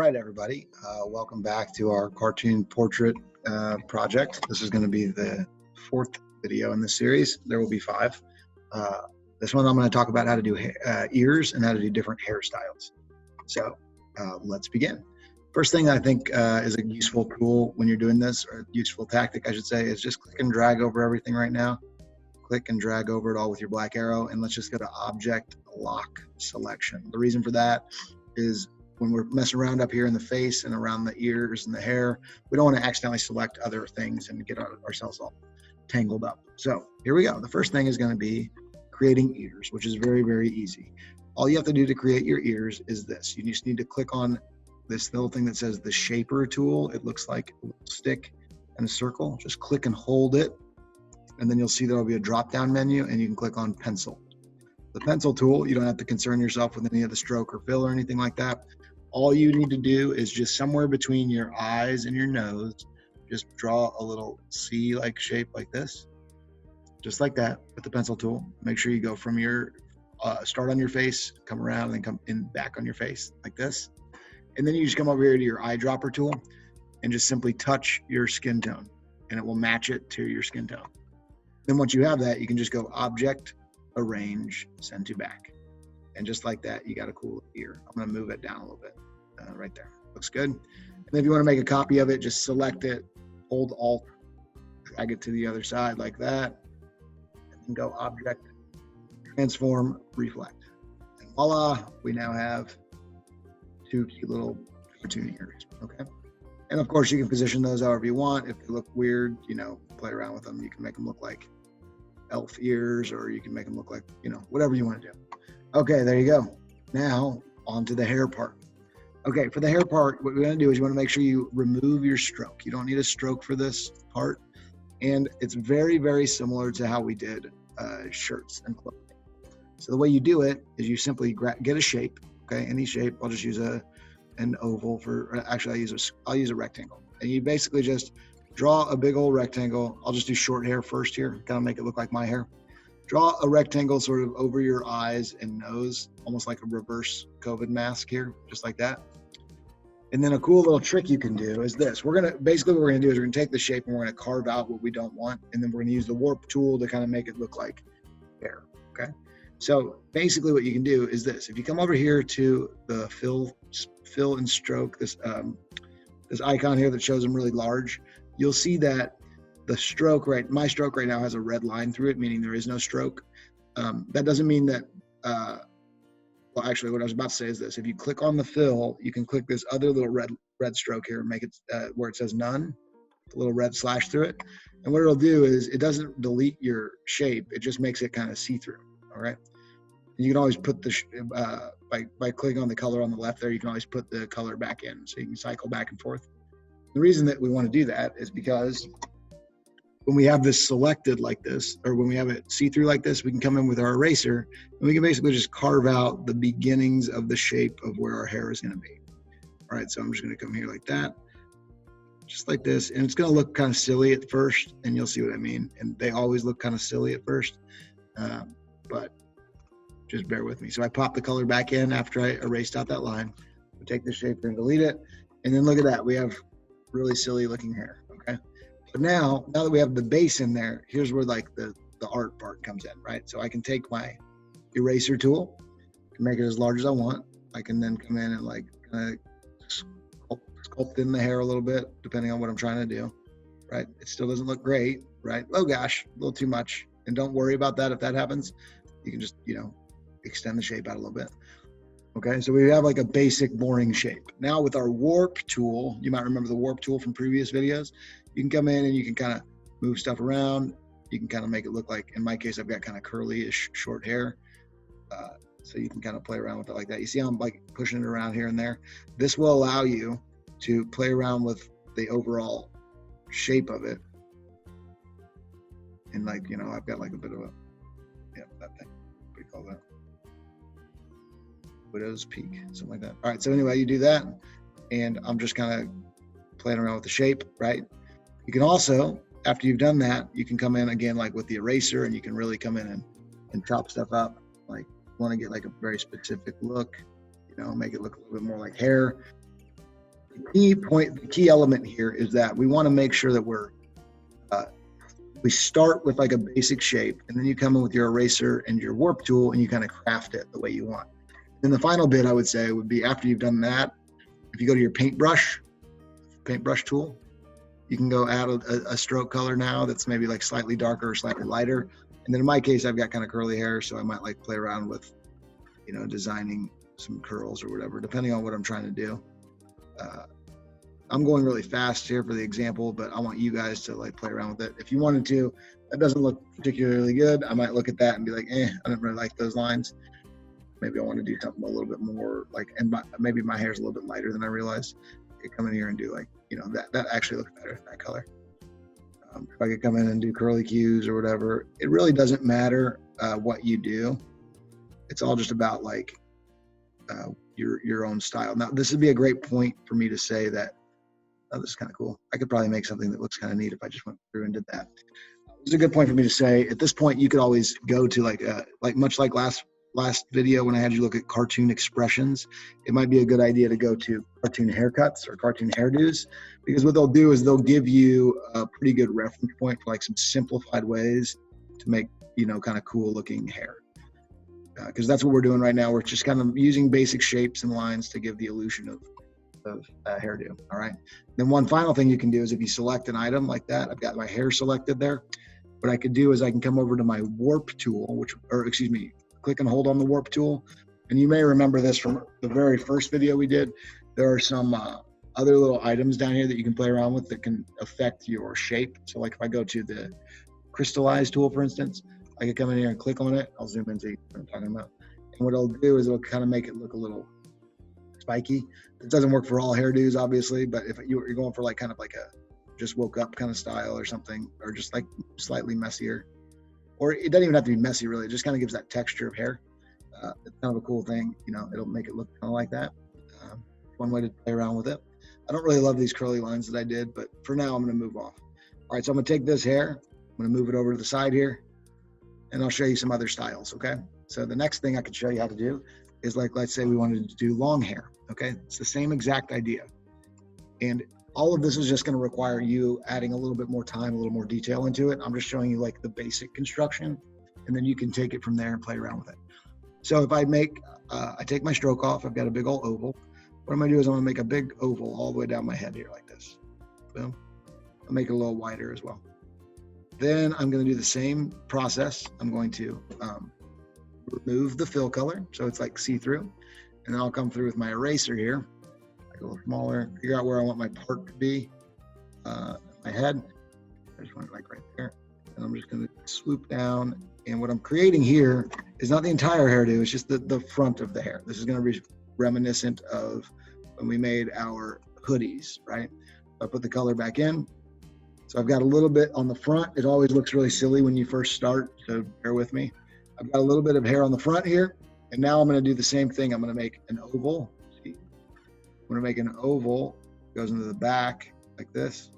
right, everybody. Welcome back to our cartoon portrait project. This is going to be the fourth video in this series. There will be five. This one I'm going to talk about how to do ears and how to do different hairstyles. So let's begin. First thing I think is a useful tool when you're doing this, or a useful tactic, I should say, is just click and drag over everything right now. Click and drag over it all with your black arrow, and let's just go to Object Lock Selection. The reason for that is when we're messing around up here in the face and around the ears and the hair, we don't want to accidentally select other things and get ourselves all tangled up. So here we go. The first thing is going to be creating ears, which is very, very easy. All you have to do to create your ears is this. You just need to click on this little thing that says the shaper tool. It looks like a little stick and a circle. Just click and hold it, and then you'll see there'll be a drop-down menu, and you can click on pencil. The pencil tool, you don't have to concern yourself with any of the stroke or fill or anything like that. All you need to do is just somewhere between your eyes and your nose, just draw a little C-like shape like this, just like that with the pencil tool. Make sure you go from your, start on your face, come around, and then come in back on your face like this. And then you just come over here to your eyedropper tool and just simply touch your skin tone, and it will match it to your skin tone. Then once you have that, you can just go Object, Arrange, Send to Back. And just like that, you got a cool ear. I'm gonna move it down a little bit, right there. Looks good. And then if you wanna make a copy of it, just select it, hold Alt, drag it to the other side like that, and then go Object, Transform, Reflect. And voila, we now have two cute little cartoon ears, okay? And of course, you can position those however you want. If they look weird, you know, play around with them. You can make them look like elf ears, or you can make them look like, you know, whatever you want to do. Okay, there you go. Now on to the hair part. Okay, for the hair part, what we're gonna do is you wanna make sure you remove your stroke. You don't need a stroke for this part. And it's very, very similar to how we did shirts and clothing. So the way you do it is you simply get a shape, okay, any shape. I'll just use an oval for, actually I'll use a rectangle. And you basically just draw a big old rectangle. I'll just do short hair first here, kind of make it look like my hair. Draw a rectangle sort of over your eyes and nose, almost like a reverse COVID mask here, just like that. And then a cool little trick you can do is this. Basically what we're gonna do is we're gonna take the shape and we're gonna carve out what we don't want, and then we're gonna use the warp tool to kind of make it look like hair, okay? So basically what you can do is this. If you come over here to the fill and stroke, this icon here that shows them really large, you'll see that the stroke, my stroke right now has a red line through it, meaning there is no stroke. That doesn't mean that, well, actually what I was about to say is this. If you click on the fill, you can click this other little red stroke here and make it where it says none, a little red slash through it. And what it'll do is it doesn't delete your shape. It just makes it kind of see-through, all right? And you can always put the, by clicking on the color on the left there, you can always put the color back in, so you can cycle back and forth. The reason that we want to do that is because when we have this selected like this, or when we have it see-through like this, we can come in with our eraser and we can basically just carve out the beginnings of the shape of where our hair is going to be. All right, so I'm just going to come here like that, just like this. And it's going to look kind of silly at first, and you'll see what I mean. And they always look kind of silly at first, but just bear with me. So I pop the color back in after I erased out that line. We take the shape and delete it. And then look at that, we have really silly looking hair, okay? But now that we have the base in there, here's where like the art part comes in, right? So I can take my eraser tool, can make it as large as I want. I can then come in and like kind of sculpt in the hair a little bit, depending on what I'm trying to do, right? It still doesn't look great, right? Oh gosh, a little too much. And don't worry about that if that happens. You can just, you know, extend the shape out a little bit. Okay, so we have like a basic boring shape. Now with our warp tool, you might remember the warp tool from previous videos. You can come in and you can kind of move stuff around. You can kind of make it look like, in my case, I've got kind of curly-ish short hair. So you can kind of play around with it like that. You see how I'm like pushing it around here and there? This will allow you to play around with the overall shape of it. And like, you know, I've got like a bit of a, yeah, that thing, what do you call that? Widow's Peak, something like that. All right, so anyway, you do that, and I'm just kind of playing around with the shape, right? You can also, after you've done that, you can come in again like with the eraser, and you can really come in and chop stuff up. Like, you want to get like a very specific look, you know, make it look a little bit more like hair. The key element here is that we want to make sure that we start with like a basic shape, and then you come in with your eraser and your warp tool and you kind of craft it the way you want. And the final bit I would say would be, after you've done that, if you go to your paintbrush tool, you can go add a stroke color now that's maybe like slightly darker or slightly lighter. And then in my case, I've got kind of curly hair, so I might like play around with, designing some curls or whatever, depending on what I'm trying to do. I'm going really fast here for the example, but I want you guys to like play around with it. If you wanted to, that doesn't look particularly good, I might look at that and be like, I don't really like those lines. Maybe I want to do something a little bit more like, and maybe my hair's a little bit lighter than I realized. I could come in here and do like, that actually looks better, that color. If I could come in and do curly cues or whatever, it really doesn't matter what you do. It's all just about like your own style. Now, this would be a great point for me to say that, this is kind of cool. I could probably make something that looks kind of neat if I just went through and did that. It's a good point for me to say, at this point, you could always go to like much like last video when I had you look at cartoon expressions, it might be a good idea to go to cartoon haircuts or cartoon hairdos, because what they'll do is they'll give you a pretty good reference point for like some simplified ways to make, kind of cool looking hair. Because that's what we're doing right now. We're just kind of using basic shapes and lines to give the illusion of hairdo. All right. Then one final thing you can do is, if you select an item like that, I've got my hair selected there. What I could do is I can come over to my warp tool, click and hold on the warp tool. And you may remember this from the very first video we did. There are some other little items down here that you can play around with that can affect your shape. So like if I go to the crystallize tool, for instance, I can come in here and click on it. I'll zoom into what I'm talking about. And what it'll do is it'll kind of make it look a little spiky. It doesn't work for all hairdos, obviously, but if you're going for like kind of like a just woke up kind of style or something, or just like slightly messier, or it doesn't even have to be messy really, it just kind of gives that texture of hair. It's kind of a cool thing, it'll make it look kind of like that. One way to play around with it. I don't really love these curly lines that I did, but for now I'm going to move off. All right, so I'm going to take this hair, I'm going to move it over to the side here, and I'll show you some other styles, okay? So the next thing I could show you how to do is, like, let's say we wanted to do long hair, okay? It's the same exact idea. And all of this is just going to require you adding a little bit more time, a little more detail into it. I'm just showing you like the basic construction, and then you can take it from there and play around with it. So if I take my stroke off, I've got a big old oval. What I'm going to do is I'm going to make a big oval all the way down my head here like this. Boom. I'll make it a little wider as well. Then I'm going to do the same process. I'm going to remove the fill color so it's like see-through, and then I'll come through with my eraser here, make it a little smaller, figure out where I want my part to be, my head. I just want it like right there, and I'm just going to swoop down. And what I'm creating here is not the entire hairdo, it's just the front of the hair. This is going to be reminiscent of when we made our hoodies, right? So I put the color back in. So I've got a little bit on the front. It always looks really silly when you first start, so bear with me. I've got a little bit of hair on the front here, and now I'm going to do the same thing. I'm going to make an oval. See? I'm going to make an oval, goes into the back like this.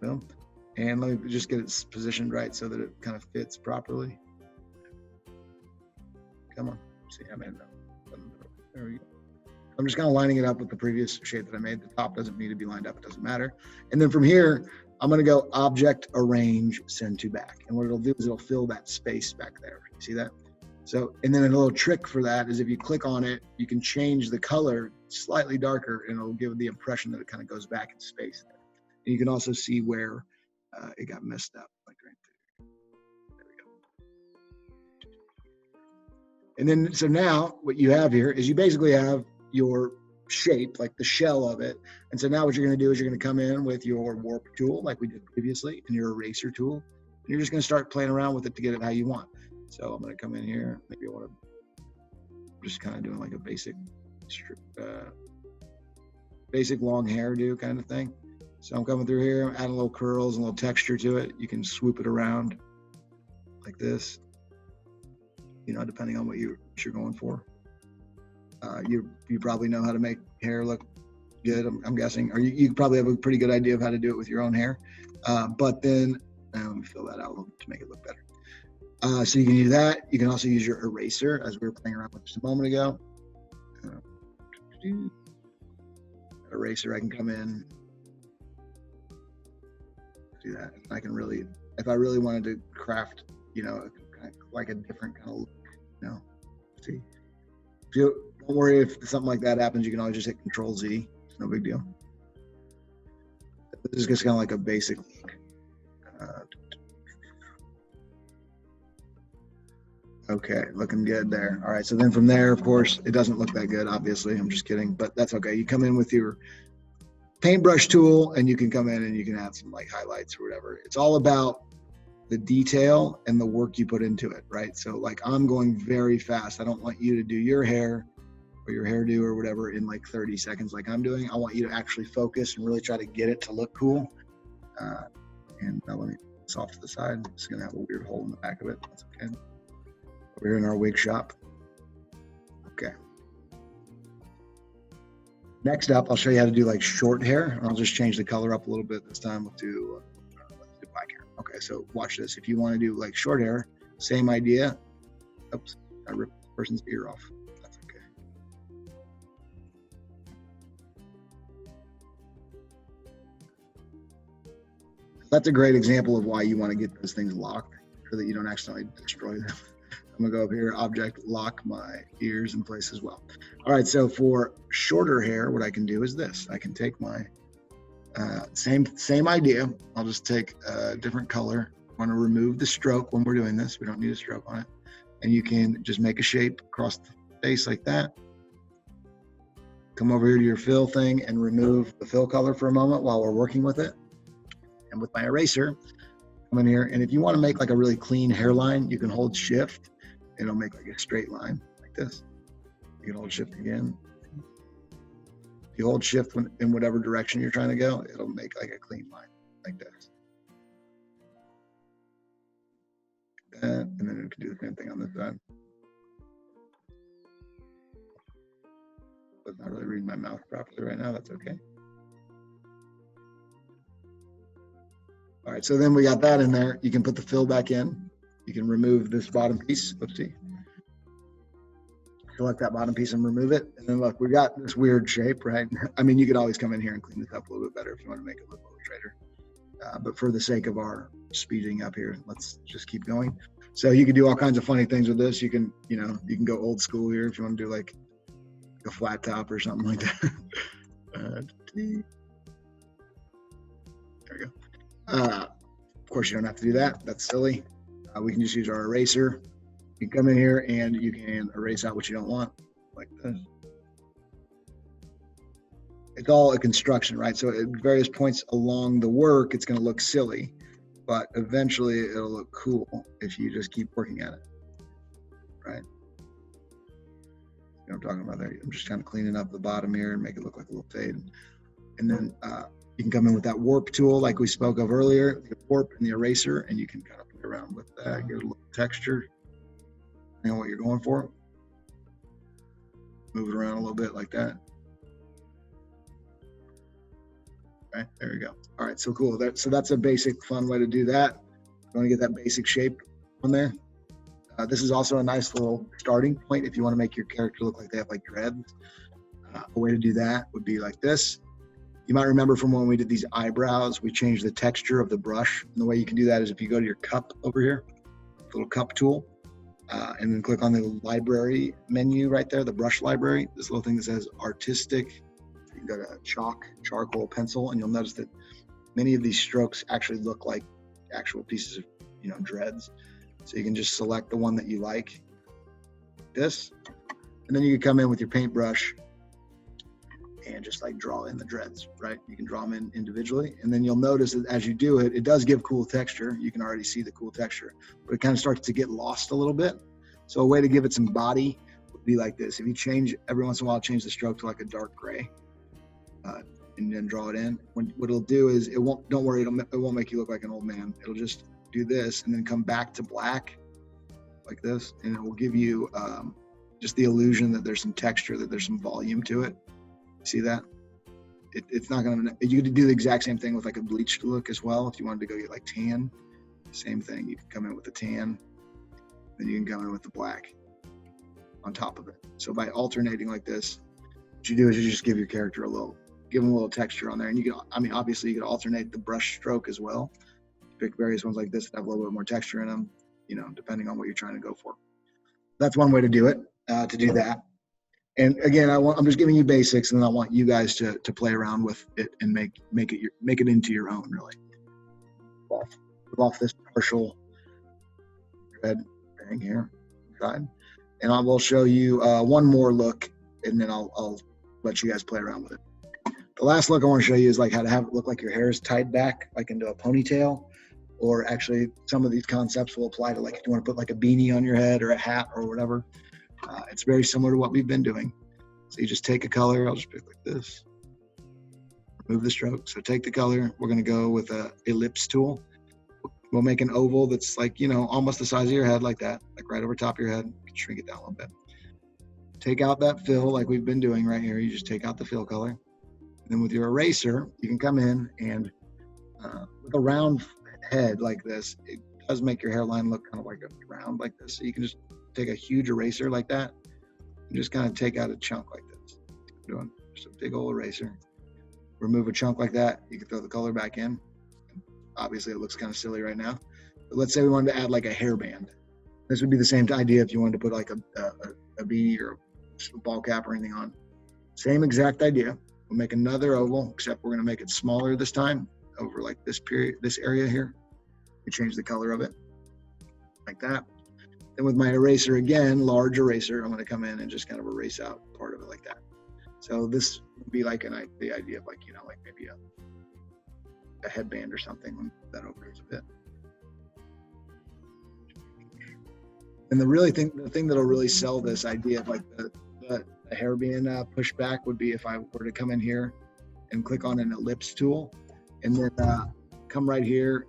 Boom. And let me just get it positioned right so that it kind of fits properly. Come on. See, I made that. There we go. I'm just kind of lining it up with the previous shape that I made. The top doesn't need to be lined up, it doesn't matter. And then from here, I'm going to go object, arrange, send to back. And what it'll do is it'll fill that space back there. You see that? So, and then a little trick for that is if you click on it, you can change the color slightly darker, and it'll give the impression that it kind of goes back in space there. And you can also see where it got messed up, like right there. There we go. And then, so now what you have here is you basically have your shape, like the shell of it. And so now what you're going to do is you're going to come in with your warp tool like we did previously, and your eraser tool, and you're just going to start playing around with it to get it how you want. So I'm going to come in here, maybe I want to just kind of doing like a basic long hairdo kind of thing. So I'm coming through here, I'm adding little curls and a little texture to it. You can swoop it around like this, depending on what you're going for. You probably know how to make hair look good, I'm guessing, or you probably have a pretty good idea of how to do it with your own hair. But then, let me fill that out a little bit to make it look better. So you can do that. You can also use your eraser, as we were playing around with just a moment ago. Eraser, I can come in, do that. I can really, if I really wanted to craft, you know, kind of like a different kind of look, you know, see. Don't worry if something like that happens, you can always just hit Control Z. It's no big deal. This is just kind of like a basic look. Okay, looking good there. All right, so then from there, of course, it doesn't look that good, obviously. I'm just kidding, but that's okay. You come in with your paintbrush tool and you can come in and you can add some like highlights or whatever. It's all about the detail and the work you put into it, right? So like I'm going very fast. I don't want you to do your hair or your hairdo or whatever in like 30 seconds like I'm doing. I want you to actually focus and really try to get it to look cool. And now let me put this off to the side. It's gonna have a weird hole in the back of it. That's okay. We're in our wig shop. Okay. Next up, I'll show you how to do like short hair. I'll just change the color up a little bit this time. We'll do black hair. Okay, so watch this. If you want to do like short hair, same idea. Oops, I ripped the person's ear off. That's okay. That's a great example of why you want to get those things locked so that you don't accidentally destroy them. I'm gonna go up here, object, lock my ears in place as well. All right, so for shorter hair, what I can do is this. I can take my, same idea. I'll just take a different color. I wanna remove the stroke when we're doing this. We don't need a stroke on it. And you can just make a shape across the face like that. Come over here to your fill thing and remove the fill color for a moment while we're working with it. And with my eraser, come in here, and if you wanna make like a really clean hairline, you can hold Shift. It'll make like a straight line like this. You can hold Shift again. If you hold Shift in whatever direction you're trying to go, it'll make like a clean line like this. And then it can do the same thing on this side. But not really reading my mouth properly right now. That's okay. All right, so then we got that in there. You can put the fill back in. You can remove this bottom piece. Let's see. Select that bottom piece and remove it. And then look, we got this weird shape, right? I mean, you could always come in here and clean this up a little bit better if you want to make it look a little straighter. But for the sake of our speeding up here, let's just keep going. So you can do all kinds of funny things with this. You can, you know, you can go old school here if you want to do like a flat top or something like that. There we go. Of course, you don't have to do that. That's silly. We can just use our eraser. You can come in here and you can erase out what you don't want, like this. It's all a construction, right? So at various points along the work, it's going to look silly, but eventually it'll look cool if you just keep working at it, right? You know what I'm talking about there? I'm just kind of cleaning up the bottom here and make it look like a little fade. And then you can come in with that warp tool like we spoke of earlier, the warp and the eraser, and you can kind of play around with that, get a little texture, depending on what you're going for. Move it around a little bit like that. Okay, there we go. All right, so cool. So that's a basic fun way to do that. You want to get that basic shape on there. This is also a nice little starting point if you want to make your character look like they have like dreads. A way to do that would be like this. You might remember from when we did these eyebrows, we changed the texture of the brush. And the way you can do that is if you go to your cup over here, the little cup tool, and then click on the library menu right there, the brush library, this little thing that says artistic. You can go to chalk, charcoal, pencil, and you'll notice that many of these strokes actually look like actual pieces of, you know, dreads. So you can just select the one that you like, this, and then you can come in with your paintbrush and just like draw in the dreads, right? You can draw them in individually, and then you'll notice that as you do it, it does give cool texture. You can already see the cool texture, but it kind of starts to get lost a little bit. So a way to give it some body would be like this. If you change, every once in a while, change the stroke to like a dark gray, and then draw it in. What it'll do is it won't, don't worry, it won't make you look like an old man. It'll just do this and then come back to black like this, and it will give you just the illusion that there's some texture, that there's some volume to it. See that? It's not gonna, you could do the exact same thing with like a bleached look as well. If you wanted to go get like tan, same thing. You can come in with the tan, then you can come in with the black on top of it. So by alternating like this, what you do is you just give your character give them a little texture on there. And you can, I mean, obviously you could alternate the brush stroke as well. Pick various ones like this that have a little bit more texture in them, you know, depending on what you're trying to go for. That's one way to do it, to do that. And again, I'm just giving you basics, and then I want you guys to play around with it and make it into your own, really. Off this partial red thing here, side. And I will show you one more look, and then I'll let you guys play around with it. The last look I want to show you is like how to have it look like your hair is tied back, like into a ponytail, or actually some of these concepts will apply to like if you want to put like a beanie on your head or a hat or whatever. It's very similar to what we've been doing. So you just take a color. I'll just pick like this. Remove the stroke. So take the color. We're going to go with a ellipse tool. We'll make an oval that's like, you know, almost the size of your head, like that, like right over top of your head. You can shrink it down a little bit. Take out that fill like we've been doing right here. You just take out the fill color. And then with your eraser, you can come in and with a round head like this, it does make your hairline look kind of like a round like this. So you can just take a huge eraser like that and just kind of take out a chunk like this. Doing just a big old eraser. Remove a chunk like that. You can throw the color back in. Obviously, it looks kind of silly right now. But let's say we wanted to add like a hairband. This would be the same idea if you wanted to put like a beanie or a ball cap or anything on. Same exact idea. We'll make another oval, except we're going to make it smaller this time over like this area here. We change the color of it like that. Then with my eraser again, large eraser, I'm going to come in and just kind of erase out part of it like that. So this would be like the idea of like, you know, like maybe a headband or something. That over a bit. And the thing that'll really sell this idea of like the hair being pushed back would be if I were to come in here and click on an ellipse tool and then come right here,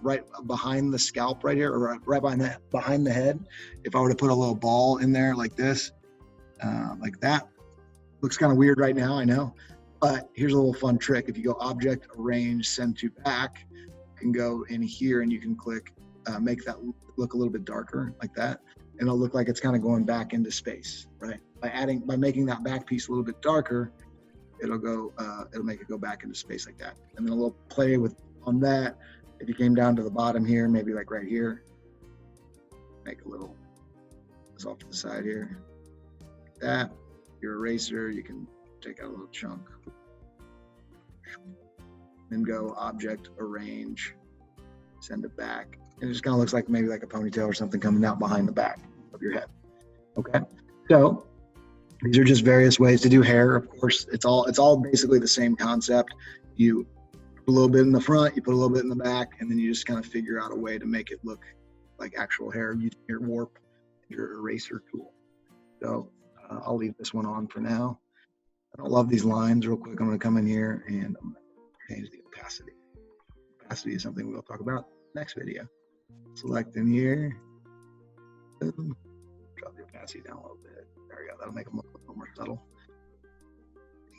right behind the scalp right here, or right behind the head. If I were to put a little ball in there like this, like that, looks kind of weird right now, I know. But here's a little fun trick. If you go Object, Arrange, Send to Back, you can go in here and you can click, make that look a little bit darker like that. And it'll look like it's kind of going back into space, right? By making that back piece a little bit darker, it'll make it go back into space like that. And then a little play on that. If you came down to the bottom here, maybe like right here, make a little, it's off to the side here, like that. Your eraser, you can take out a little chunk. Then go Object, Arrange, Send it back. And it just kind of looks like maybe like a ponytail or something coming out behind the back of your head. Okay, so these are just various ways to do hair. Of course, it's all basically the same concept. You put a little bit in the front, you put a little bit in the back, and then you just kind of figure out a way to make it look like actual hair using your warp, your eraser tool. So I'll leave this one on for now. I don't love these lines. Real quick, I'm going to come in here and I'm going to change the opacity. Opacity is something we'll talk about next video. Select in here. Boom. Drop the opacity down a little bit. There we go. That'll make them look a little more subtle.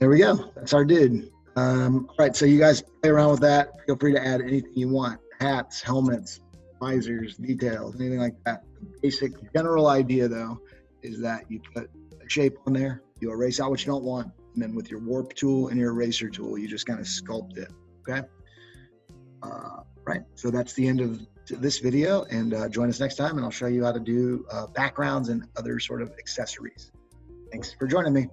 There we go. That's our dude. All right, so you guys play around with that. Feel free to add anything you want. Hats, helmets, visors, details, anything like that. The basic general idea, though, is that you put a shape on there, you erase out what you don't want, and then with your warp tool and your eraser tool, you just kind of sculpt it, okay? Right, so that's the end of this video, and join us next time, and I'll show you how to do backgrounds and other sort of accessories. Thanks for joining me.